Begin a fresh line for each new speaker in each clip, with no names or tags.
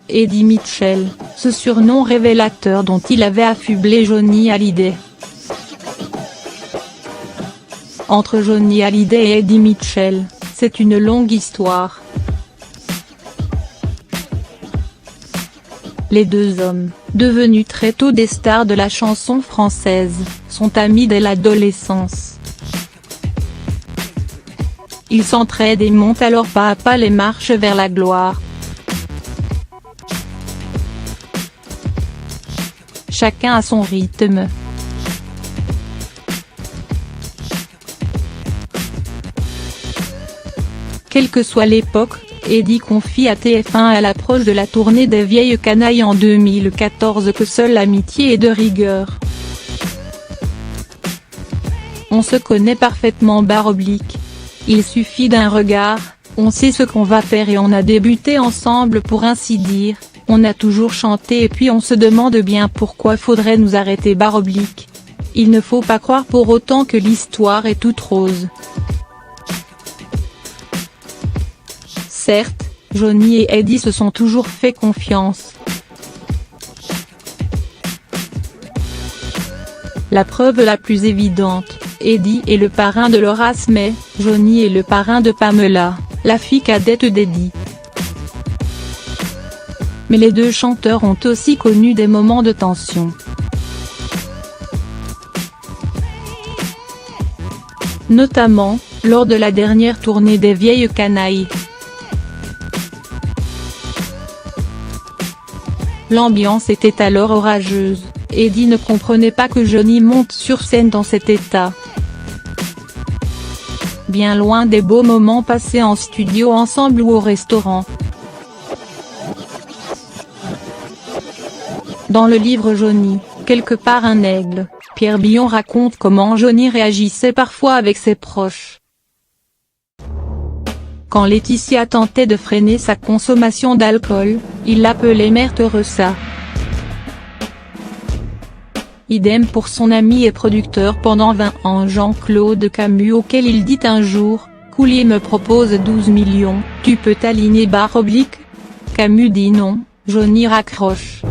Eddie Mitchell, ce surnom révélateur dont il avait affublé Johnny Hallyday. Entre Johnny Hallyday et Eddie Mitchell, c'est une longue histoire. Les deux hommes, devenus très tôt des stars de la chanson française, sont amis dès l'adolescence. Ils s'entraident et montent alors pas à pas les marches vers la gloire. Chacun à son rythme. Quelle que soit l'époque, Eddie confie à TF1 à l'approche de la tournée des Vieilles Canailles en 2014 que seule l'amitié est de rigueur. On se connaît parfaitement /. Il suffit d'un regard, on sait ce qu'on va faire et on a débuté ensemble pour ainsi dire, on a toujours chanté et puis on se demande bien pourquoi faudrait nous arrêter /. Il ne faut pas croire pour autant que l'histoire est toute rose. Certes, Johnny et Eddie se sont toujours fait confiance. La preuve la plus évidente, Eddie est le parrain de Laura May, Johnny est le parrain de Pamela, la fille cadette d'Eddie. Mais les deux chanteurs ont aussi connu des moments de tension. Notamment, lors de la dernière tournée des Vieilles Canailles. L'ambiance était alors orageuse, Eddie ne comprenait pas que Johnny monte sur scène dans cet état. Bien loin des beaux moments passés en studio ensemble ou au restaurant. Dans le livre Johnny, quelque part un aigle, Pierre Billon raconte comment Johnny réagissait parfois avec ses proches. Quand Laetitia tentait de freiner sa consommation d'alcool, il l'appelait Mère Teresa. Idem pour son ami et producteur pendant 20 ans Jean-Claude Camus auquel il dit un jour, Coulier me propose 12 millions, tu peux t'aligner /. Camus dit non, Johnny raccroche.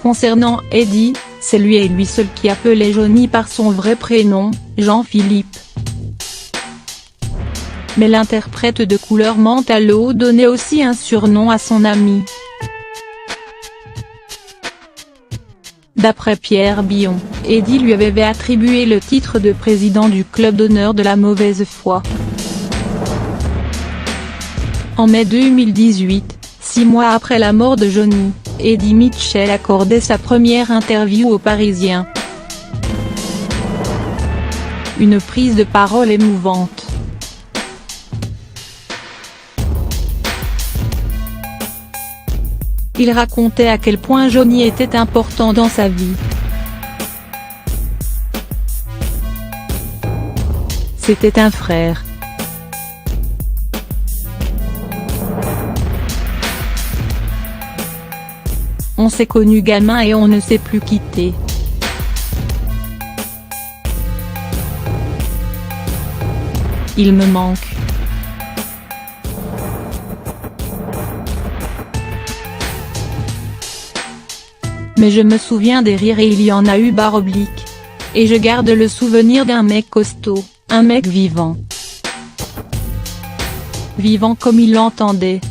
Concernant Eddie, c'est lui et lui seul qui appelait Johnny par son vrai prénom, Jean-Philippe. Mais l'interprète de Couleur Mentalo donnait aussi un surnom à son ami. D'après Pierre Billon, Eddie lui avait attribué le titre de président du club d'honneur de la mauvaise foi. En mai 2018, 6 mois après la mort de Johnny, Eddie Mitchell accordait sa première interview aux Parisiens. Une prise de parole émouvante. Il racontait à quel point Johnny était important dans sa vie. C'était un frère. On s'est connus gamin et on ne s'est plus quitté. Il me manque. Mais je me souviens des rires et il y en a eu /. Et je garde le souvenir d'un mec costaud, un mec vivant. Vivant comme il l'entendait.